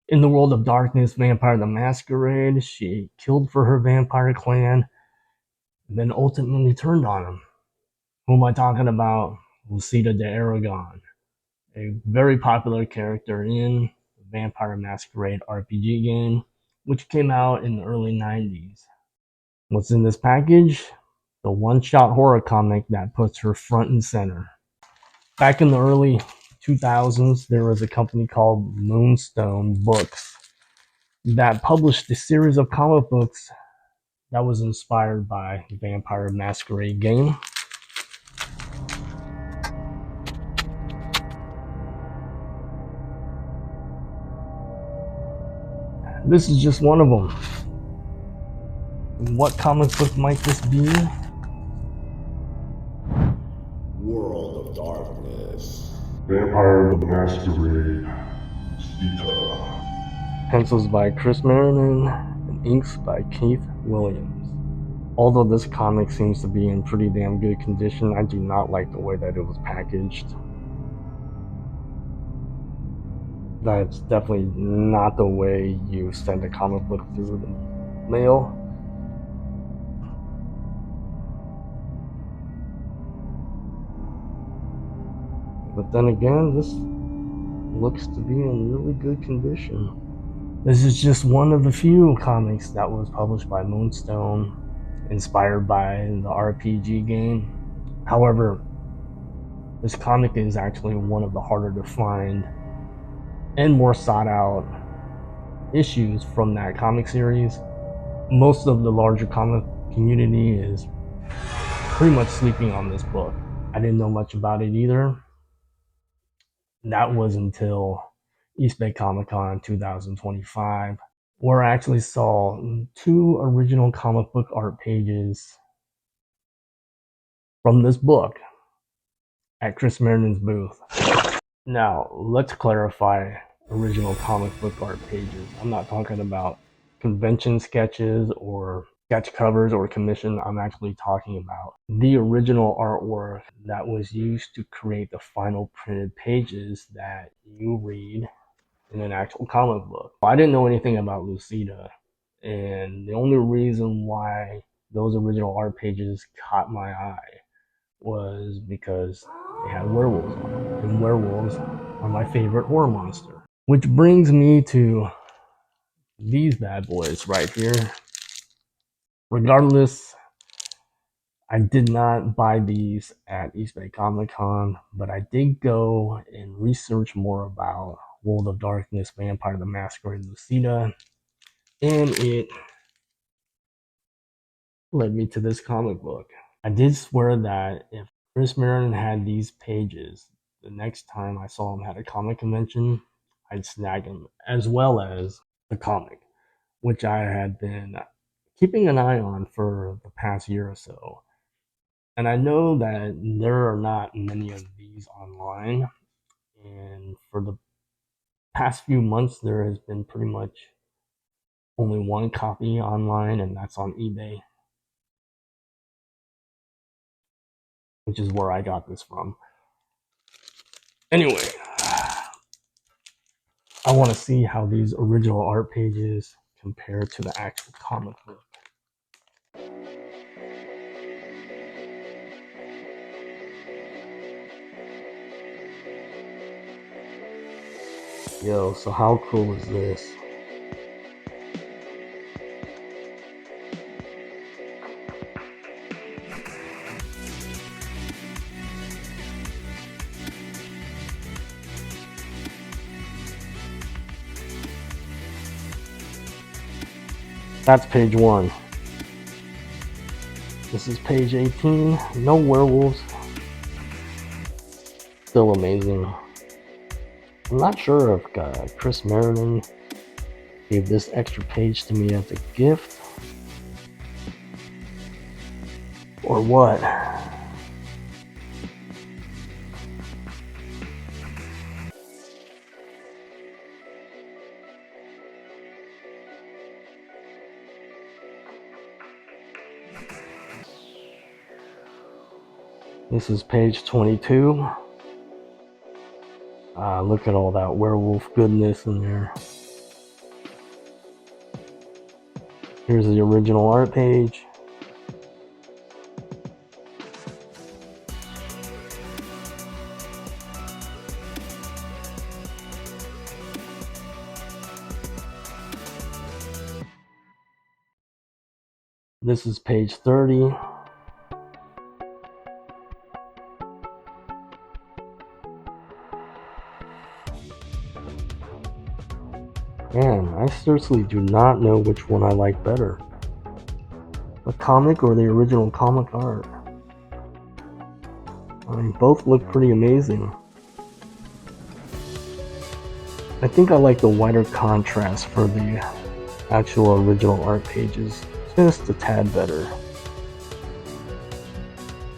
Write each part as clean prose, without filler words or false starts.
In the world of darkness, Vampire the Masquerade, she killed for her vampire clan, and then ultimately turned on him. Who am I talking about? Lucita de Aragon, a very popular character in the Vampire Masquerade RPG game, which came out in the early 90s. What's in this package? The one-shot horror comic that puts her front and center. Back in the early 2000s, there was a company called Moonstone Books that published a series of comic books that was inspired by the Vampire Masquerade game. This is just one of them. What comic book might this be? World of Darkness. Vampire the Masquerade. Lucita. Pencils by Chris Marinan and inks by Keith Williams. Although this comic seems to be in pretty damn good condition, I do not like the way that it was packaged. That's definitely not the way you send a comic book through the mail. But then again, this looks to be in really good condition. This is just one of the few comics that was published by Moonstone, inspired by the RPG game. However, this comic is actually one of the harder to find and more sought out issues from that comic series. Most of the larger comic community is pretty much sleeping on this book. I didn't know much about it either. That was until East Bay Comic Con 2025, where I actually saw 2 original comic book art pages from this book at Chris Marinan's booth. Now, let's clarify original comic book art pages. I'm not talking about convention sketches or sketch covers or commission. I'm actually talking about the original artwork that was used to create the final printed pages that you read in an actual comic book. I didn't know anything about Lucita, and the only reason why those original art pages caught my eye was because they had werewolves on them, and werewolves are my favorite horror monster. Which brings me to these bad boys right here. Regardless, I did not buy these at East Bay Comic Con, but I did go and research more about World of Darkness, Vampire the Masquerade, Lucita, and it led me to this comic book. I did swear that if Chris Marinan had these pages, the next time I saw him at a comic convention, I'd snag him, as well as the comic, which I had been keeping an eye on for the past year or so. And I know that there are not many of these online, and for the past few months, there has been pretty much only one copy online, and that's on eBay, which is where I got this from. Anyway, I want to see how these original art pages compare to the actual comic book. Yo, so how cool is this? That's page 1. This is page 18. No werewolves. Still amazing. I'm not sure if Chris Marinan gave this extra page to me as a gift or what. This is page 22. Look at all that werewolf goodness in there. Here's the original art page. This is page 30. Man, I seriously do not know which one I like better. The comic or the original comic art. I mean, both look pretty amazing. I think I like the wider contrast for the actual original art pages just a tad better.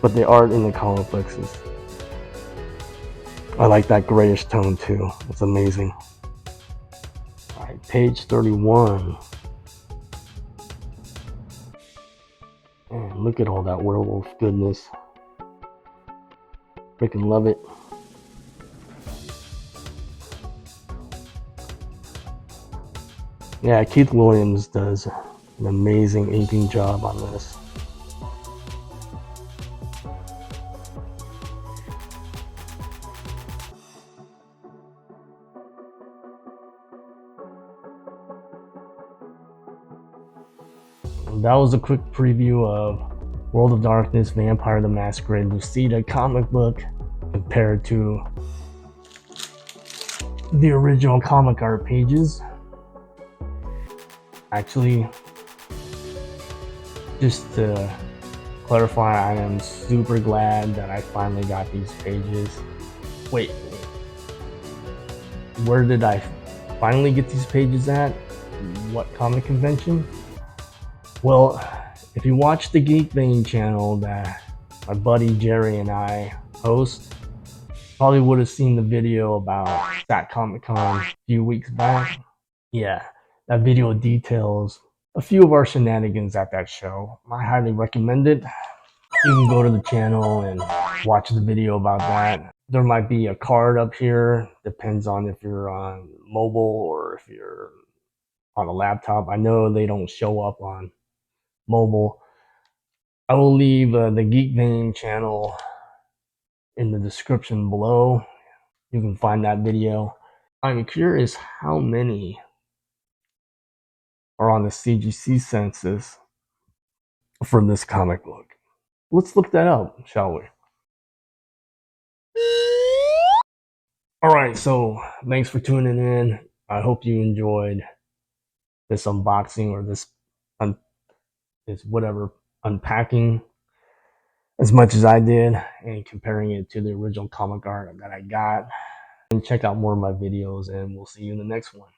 But the art in the comic books is... I like that grayish tone too. It's amazing. Alright, page 31. Man, look at all that werewolf goodness. Freaking love it. Yeah, Keith Williams does an amazing inking job on this. That was a quick preview of World of Darkness, Vampire the Masquerade, Lucita comic book compared to the original comic art pages. Actually, just to clarify, I am super glad that I finally got these pages. Wait, where did I finally get these pages at? What comic convention? Well, if you watch the Geek Vein channel that my buddy Gerry and I host, probably would have seen the video about that Comic Con a few weeks back. Yeah, that video details a few of our shenanigans at that show. I highly recommend it. You can go to the channel and watch the video about that. There might be a card up here, depends on if you're on mobile or if you're on a laptop. I know they don't show up on mobile. I will leave the Geek Vein channel in the description below. You can find that video. I'm curious how many are on the CGC census for this comic book. Let's look that up, shall we? Alright, so thanks for tuning in. I hope you enjoyed this unboxing or this whatever unpacking as much as I did and comparing it to the original comic art that I got. And check out more of my videos and we'll see you in the next one.